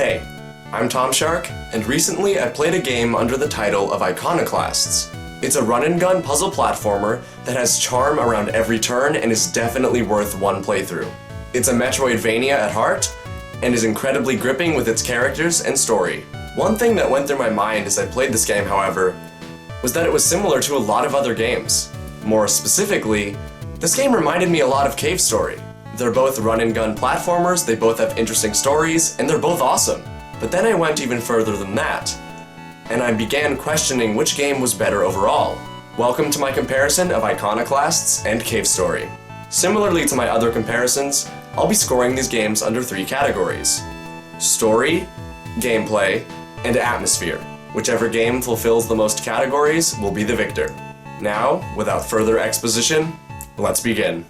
Hey, I'm Tomshark, and recently I played a game under the title of Iconoclasts. It's a run-and-gun puzzle platformer that has charm around every turn and is definitely worth one playthrough. It's a Metroidvania at heart, and is incredibly gripping with its characters and story. One thing that went through my mind as I played this game, however, was that it was similar to a lot of other games. More specifically, this game reminded me a lot of Cave Story. They're both run-and-gun platformers, they both have interesting stories, and they're both awesome. But then I went even further than that, and I began questioning which game was better overall. Welcome to my comparison of Iconoclasts and Cave Story. Similarly to my other comparisons, I'll be scoring these games under 3 categories: story, gameplay, and atmosphere. Whichever game fulfills the most categories will be the victor. Now, without further exposition, let's begin.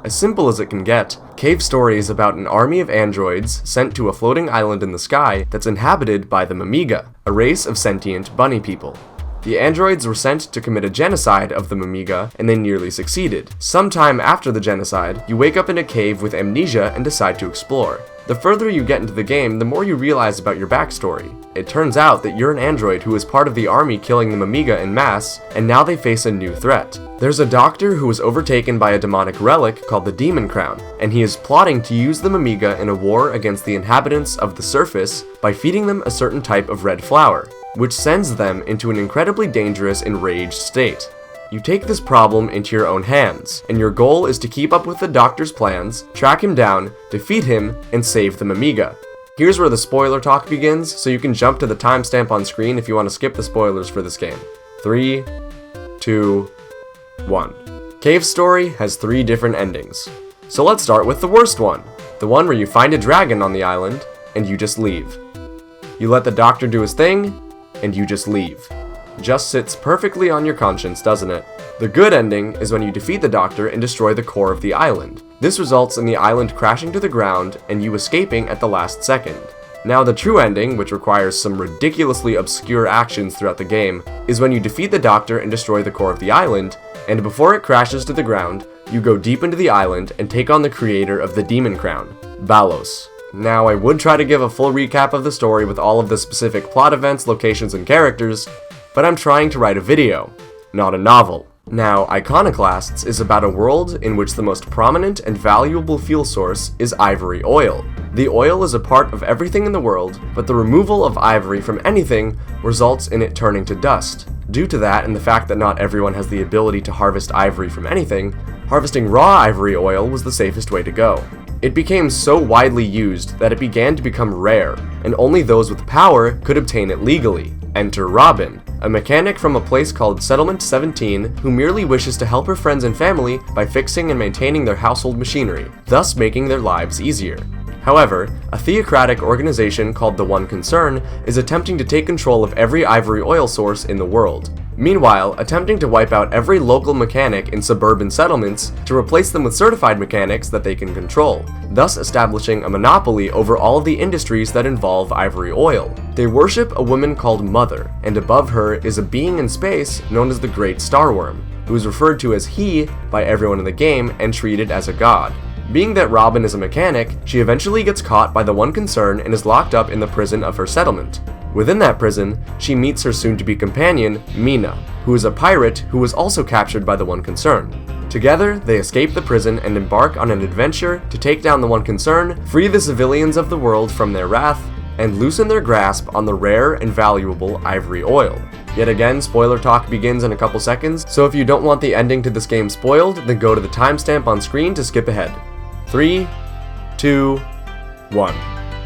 As simple as it can get, Cave Story is about an army of androids sent to a floating island in the sky that's inhabited by the Mamiga, a race of sentient bunny people. The androids were sent to commit a genocide of the Mamiga, and they nearly succeeded. Sometime after the genocide, you wake up in a cave with amnesia and decide to explore. The further you get into the game, the more you realize about your backstory. It turns out that you're an android who was part of the army killing the Mamiga en masse, and now they face a new threat. There's a doctor who was overtaken by a demonic relic called the Demon Crown, and he is plotting to use the Mamiga in a war against the inhabitants of the surface by feeding them a certain type of red flower, which sends them into an incredibly dangerous enraged state. You take this problem into your own hands, and your goal is to keep up with the doctor's plans, track him down, defeat him, and save the Mamiga. Here's where the spoiler talk begins, so you can jump to the timestamp on screen if you want to skip the spoilers for this game. 3, 2, 1. Cave Story has 3 different endings. So let's start with the worst one. The one where you find a dragon on the island, and you just leave. You let the doctor do his thing, and you just leave. Just sits perfectly on your conscience, doesn't it? The good ending is when you defeat the doctor and destroy the core of the island. This results in the island crashing to the ground and you escaping at the last second. Now the true ending, which requires some ridiculously obscure actions throughout the game, is when you defeat the doctor and destroy the core of the island, and before it crashes to the ground, you go deep into the island and take on the creator of the Demon Crown, Balos. Now, I would try to give a full recap of the story with all of the specific plot events, locations, and characters, but I'm trying to write a video, not a novel. Now, Iconoclasts is about a world in which the most prominent and valuable fuel source is ivory oil. The oil is a part of everything in the world, but the removal of ivory from anything results in it turning to dust. Due to that and the fact that not everyone has the ability to harvest ivory from anything, harvesting raw ivory oil was the safest way to go. It became so widely used that it began to become rare, and only those with power could obtain it legally. Enter Robin, a mechanic from a place called Settlement 17 who merely wishes to help her friends and family by fixing and maintaining their household machinery, thus making their lives easier. However, a theocratic organization called the One Concern is attempting to take control of every ivory oil source in the world. Meanwhile, attempting to wipe out every local mechanic in suburban settlements to replace them with certified mechanics that they can control, thus establishing a monopoly over all of the industries that involve ivory oil. They worship a woman called Mother, and above her is a being in space known as the Great Starworm, who is referred to as he by everyone in the game and treated as a god. Being that Robin is a mechanic, she eventually gets caught by the One Concern and is locked up in the prison of her settlement. Within that prison, she meets her soon-to-be companion, Mina, who is a pirate who was also captured by the One Concern. Together, they escape the prison and embark on an adventure to take down the One Concern, free the civilians of the world from their wrath, and loosen their grasp on the rare and valuable ivory oil. Yet again, spoiler talk begins in a couple seconds, so if you don't want the ending to this game spoiled, then go to the timestamp on screen to skip ahead. 3, 2, 1.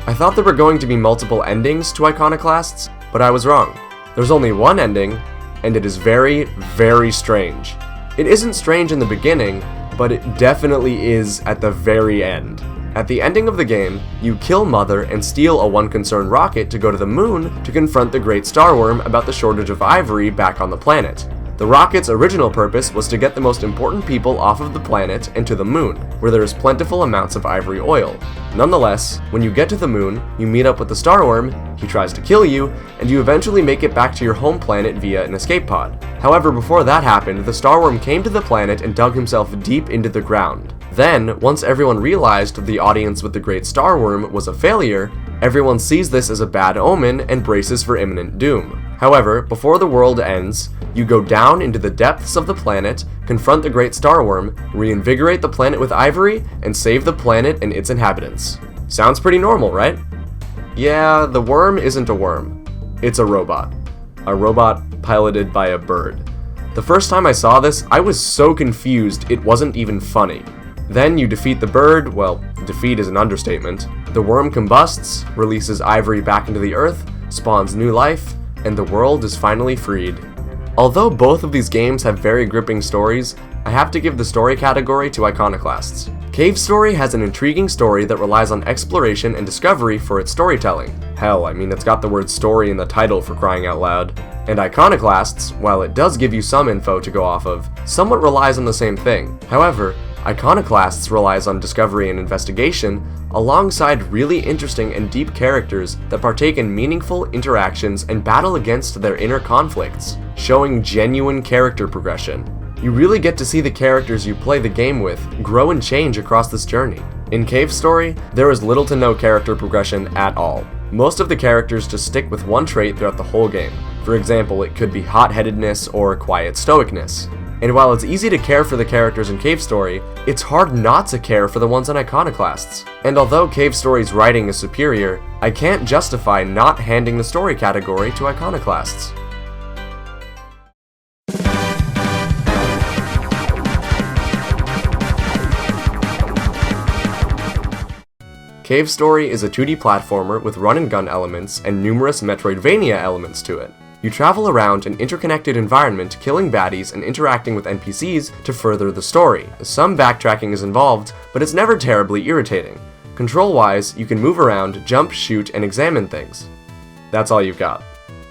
I thought there were going to be multiple endings to Iconoclasts, but I was wrong. There's only one ending, and it is very, very strange. It isn't strange in the beginning, but it definitely is at the very end. At the ending of the game, you kill Mother and steal a One Concern rocket to go to the moon to confront the Great Starworm about the shortage of ivory back on the planet. The rocket's original purpose was to get the most important people off of the planet and to the moon, where there is plentiful amounts of ivory oil. Nonetheless, when you get to the moon, you meet up with the Starworm, he tries to kill you, and you eventually make it back to your home planet via an escape pod. However, before that happened, the Starworm came to the planet and dug himself deep into the ground. Then, once everyone realized the audience with the Great Starworm was a failure, everyone sees this as a bad omen and braces for imminent doom. However, before the world ends, you go down into the depths of the planet, confront the Great Starworm, reinvigorate the planet with ivory, and save the planet and its inhabitants. Sounds pretty normal, right? Yeah, the worm isn't a worm. It's a robot. A robot piloted by a bird. The first time I saw this, I was so confused it wasn't even funny. Then you defeat the bird, well, defeat is an understatement. The worm combusts, releases ivory back into the earth, spawns new life, and the world is finally freed. Although both of these games have very gripping stories, I have to give the story category to Iconoclasts. Cave Story has an intriguing story that relies on exploration and discovery for its storytelling. Hell, I mean, it's got the word story in the title for crying out loud. And Iconoclasts, while it does give you some info to go off of, somewhat relies on the same thing. However, Iconoclasts relies on discovery and investigation alongside really interesting and deep characters that partake in meaningful interactions and battle against their inner conflicts, showing genuine character progression. You really get to see the characters you play the game with grow and change across this journey. In Cave Story, there is little to no character progression at all. Most of the characters just stick with one trait throughout the whole game. For example, it could be hot-headedness or quiet stoicness. And while it's easy to care for the characters in Cave Story, it's hard not to care for the ones in Iconoclasts. And although Cave Story's writing is superior, I can't justify not handing the story category to Iconoclasts. Cave Story is a 2D platformer with run-and-gun elements and numerous Metroidvania elements to it. You travel around an interconnected environment, killing baddies and interacting with NPCs to further the story. Some backtracking is involved, but it's never terribly irritating. Control-wise, you can move around, jump, shoot, and examine things. That's all you've got.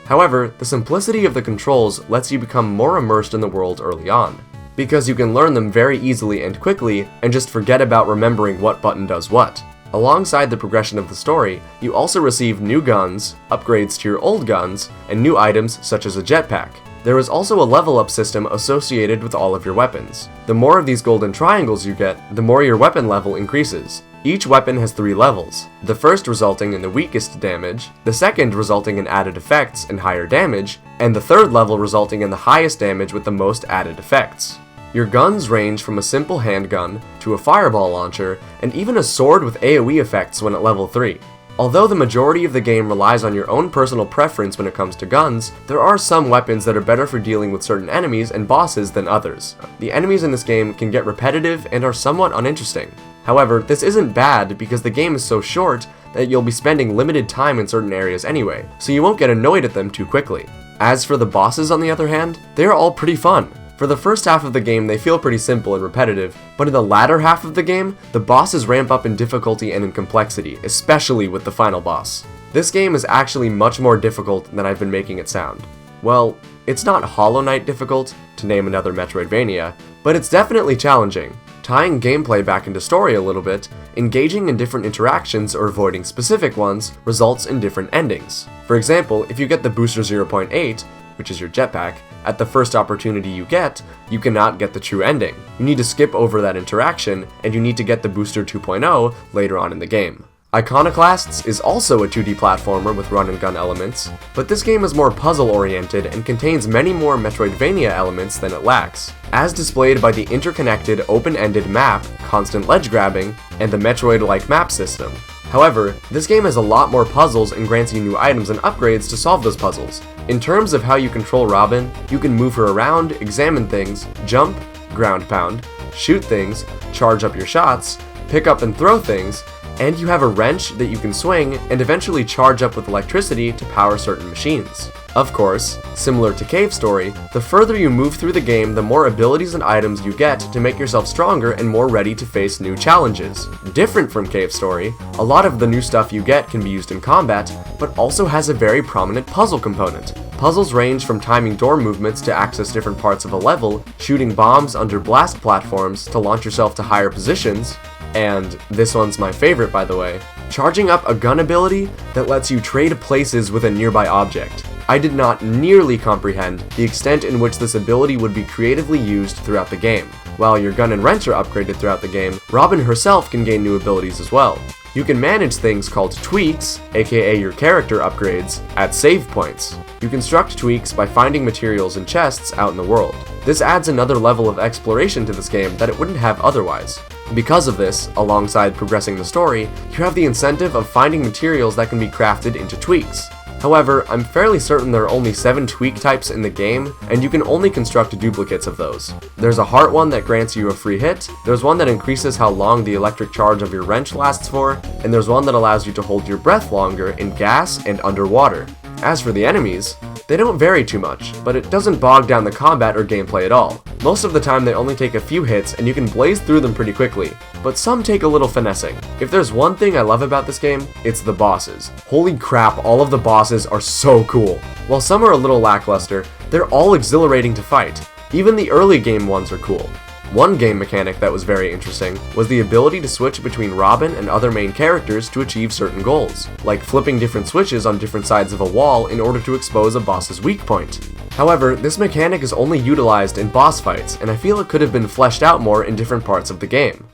However, the simplicity of the controls lets you become more immersed in the world early on, because you can learn them very easily and quickly, and just forget about remembering what button does what. Alongside the progression of the story, you also receive new guns, upgrades to your old guns, and new items such as a jetpack. There is also a level up system associated with all of your weapons. The more of these golden triangles you get, the more your weapon level increases. Each weapon has 3 levels, the first resulting in the weakest damage, the second resulting in added effects and higher damage, and the third level resulting in the highest damage with the most added effects. Your guns range from a simple handgun to a fireball launcher, and even a sword with AoE effects when at level 3. Although the majority of the game relies on your own personal preference when it comes to guns, there are some weapons that are better for dealing with certain enemies and bosses than others. The enemies in this game can get repetitive and are somewhat uninteresting. However, this isn't bad because the game is so short that you'll be spending limited time in certain areas anyway, so you won't get annoyed at them too quickly. As for the bosses on the other hand, they are all pretty fun. For the first half of the game, they feel pretty simple and repetitive, but in the latter half of the game, the bosses ramp up in difficulty and in complexity, especially with the final boss. This game is actually much more difficult than I've been making it sound. Well, it's not Hollow Knight difficult, to name another Metroidvania, but it's definitely challenging. Tying gameplay back into story a little bit, engaging in different interactions or avoiding specific ones results in different endings. For example, if you get the Booster 0.8, which is your jetpack, at the first opportunity you get, you cannot get the true ending. You need to skip over that interaction, and you need to get the Booster 2.0 later on in the game. Iconoclasts is also a 2D platformer with run-and-gun elements, but this game is more puzzle-oriented and contains many more Metroidvania elements than it lacks, as displayed by the interconnected open-ended map, constant ledge grabbing, and the Metroid-like map system. However, this game has a lot more puzzles and grants you new items and upgrades to solve those puzzles. In terms of how you control Robin, you can move her around, examine things, jump, ground pound, shoot things, charge up your shots, pick up and throw things, and you have a wrench that you can swing and eventually charge up with electricity to power certain machines. Of course, similar to Cave Story, the further you move through the game, the more abilities and items you get to make yourself stronger and more ready to face new challenges. Different from Cave Story, a lot of the new stuff you get can be used in combat, but also has a very prominent puzzle component. Puzzles range from timing door movements to access different parts of a level, shooting bombs under blast platforms to launch yourself to higher positions, and this one's my favorite by the way, charging up a gun ability that lets you trade places with a nearby object. I did not nearly comprehend the extent in which this ability would be creatively used throughout the game. While your gun and wrench are upgraded throughout the game, Robin herself can gain new abilities as well. You can manage things called tweaks, aka your character upgrades, at save points. You construct tweaks by finding materials in chests out in the world. This adds another level of exploration to this game that it wouldn't have otherwise. Because of this, alongside progressing the story, you have the incentive of finding materials that can be crafted into tweaks. However, I'm fairly certain there are only 7 tweak types in the game, and you can only construct duplicates of those. There's a heart one that grants you a free hit, there's one that increases how long the electric charge of your wrench lasts for, and there's one that allows you to hold your breath longer in gas and underwater. As for the enemies, they don't vary too much, but it doesn't bog down the combat or gameplay at all. Most of the time they only take a few hits and you can blaze through them pretty quickly, but some take a little finessing. If there's one thing I love about this game, it's the bosses. Holy crap, all of the bosses are so cool. While some are a little lackluster, they're all exhilarating to fight. Even the early game ones are cool. One game mechanic that was very interesting was the ability to switch between Robin and other main characters to achieve certain goals, like flipping different switches on different sides of a wall in order to expose a boss's weak point. However, this mechanic is only utilized in boss fights, and I feel it could have been fleshed out more in different parts of the game.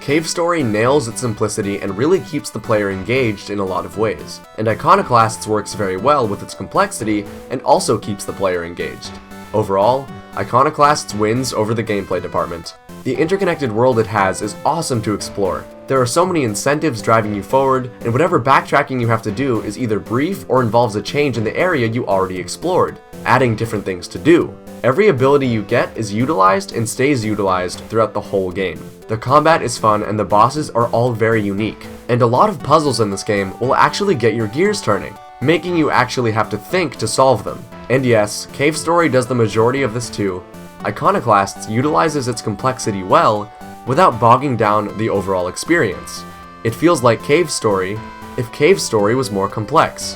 Cave Story nails its simplicity and really keeps the player engaged in a lot of ways, and Iconoclasts works very well with its complexity and also keeps the player engaged. Overall, Iconoclasts wins over the gameplay department. The interconnected world it has is awesome to explore. There are so many incentives driving you forward, and whatever backtracking you have to do is either brief or involves a change in the area you already explored, adding different things to do. Every ability you get is utilized and stays utilized throughout the whole game. The combat is fun and the bosses are all very unique, and a lot of puzzles in this game will actually get your gears turning, making you actually have to think to solve them. And yes, Cave Story does the majority of this too. Iconoclasts utilizes its complexity well, without bogging down the overall experience. It feels like Cave Story if Cave Story was more complex.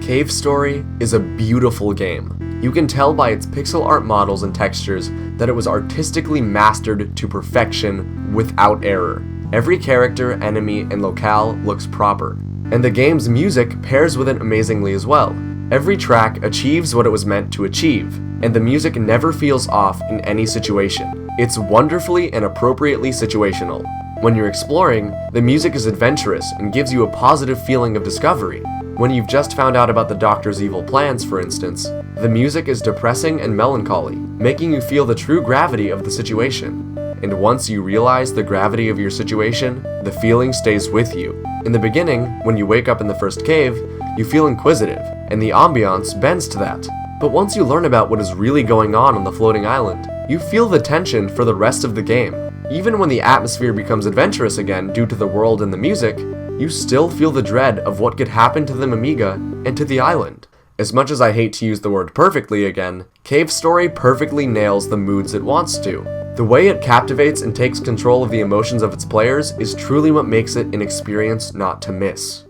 Cave Story is a beautiful game. You can tell by its pixel art models and textures that it was artistically mastered to perfection without error. Every character, enemy, and locale looks proper, and the game's music pairs with it amazingly as well. Every track achieves what it was meant to achieve, and the music never feels off in any situation. It's wonderfully and appropriately situational. When you're exploring, the music is adventurous and gives you a positive feeling of discovery. When you've just found out about the Doctor's evil plans, for instance, the music is depressing and melancholy, making you feel the true gravity of the situation. And once you realize the gravity of your situation, the feeling stays with you. In the beginning, when you wake up in the first cave, you feel inquisitive, and the ambiance bends to that. But once you learn about what is really going on the floating island, you feel the tension for the rest of the game. Even when the atmosphere becomes adventurous again due to the world and the music, you still feel the dread of what could happen to the Amiga and to the island. As much as I hate to use the word perfectly again, Cave Story perfectly nails the moods it wants to. The way it captivates and takes control of the emotions of its players is truly what makes it an experience not to miss.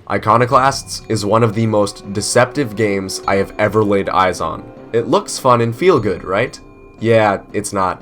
Iconoclasts is one of the most deceptive games I have ever laid eyes on. It looks fun and feel good, right? Yeah, it's not.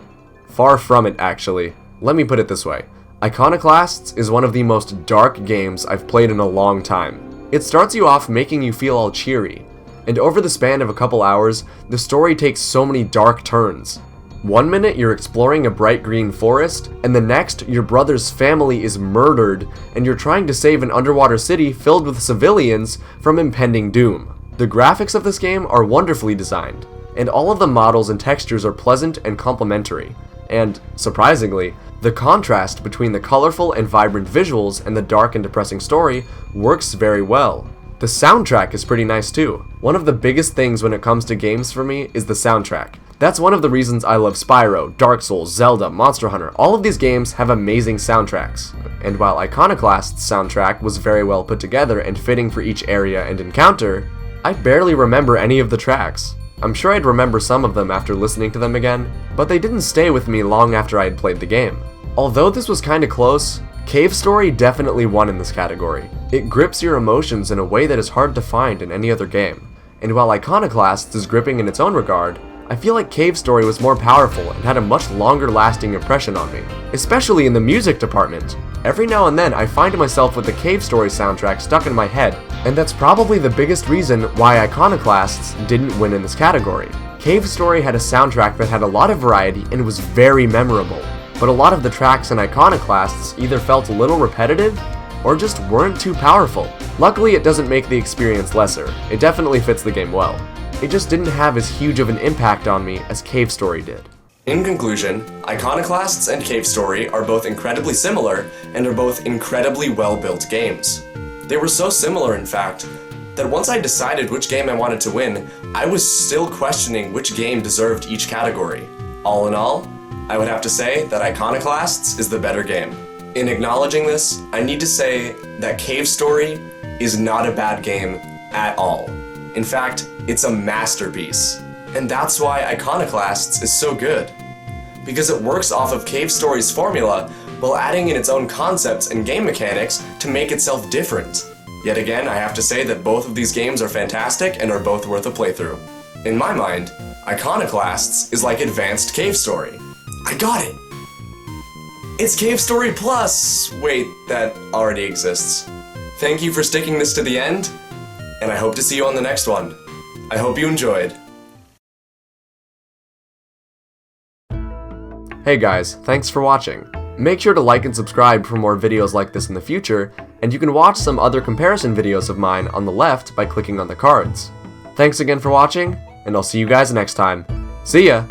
Far from it, actually. Let me put it this way. Iconoclasts is one of the most dark games I've played in a long time. It starts you off making you feel all cheery, and over the span of a couple hours, the story takes so many dark turns. One minute you're exploring a bright green forest, and the next your brother's family is murdered, and you're trying to save an underwater city filled with civilians from impending doom. The graphics of this game are wonderfully designed, and all of the models and textures are pleasant and complementary. And, surprisingly, the contrast between the colorful and vibrant visuals and the dark and depressing story works very well. The soundtrack is pretty nice too. One of the biggest things when it comes to games for me is the soundtrack. That's one of the reasons I love Spyro, Dark Souls, Zelda, Monster Hunter. All of these games have amazing soundtracks. And while Iconoclast's soundtrack was very well put together and fitting for each area and encounter, I barely remember any of the tracks. I'm sure I'd remember some of them after listening to them again, but they didn't stay with me long after I had played the game. Although this was kinda close, Cave Story definitely won in this category. It grips your emotions in a way that is hard to find in any other game. And while Iconoclasts is gripping in its own regard, I feel like Cave Story was more powerful and had a much longer lasting impression on me, especially in the music department. Every now and then I find myself with the Cave Story soundtrack stuck in my head, and that's probably the biggest reason why Iconoclasts didn't win in this category. Cave Story had a soundtrack that had a lot of variety and was very memorable, but a lot of the tracks in Iconoclasts either felt a little repetitive or just weren't too powerful. Luckily, it doesn't make the experience lesser. It definitely fits the game well. It just didn't have as huge of an impact on me as Cave Story did. In conclusion, Iconoclasts and Cave Story are both incredibly similar and are both incredibly well-built games. They were so similar, in fact, that once I decided which game I wanted to win, I was still questioning which game deserved each category. All in all, I would have to say that Iconoclasts is the better game. In acknowledging this, I need to say that Cave Story is not a bad game at all. In fact, it's a masterpiece. And that's why Iconoclasts is so good. Because it works off of Cave Story's formula while adding in its own concepts and game mechanics to make itself different. Yet again, I have to say that both of these games are fantastic and are both worth a playthrough. In my mind, Iconoclasts is like advanced Cave Story. I got it! It's Cave Story Plus! Wait, that already exists. Thank you for sticking this to the end, and I hope to see you on the next one. I hope you enjoyed. Hey guys, thanks for watching. Make sure to like and subscribe for more videos like this in the future, and you can watch some other comparison videos of mine on the left by clicking on the cards. Thanks again for watching, and I'll see you guys next time. See ya!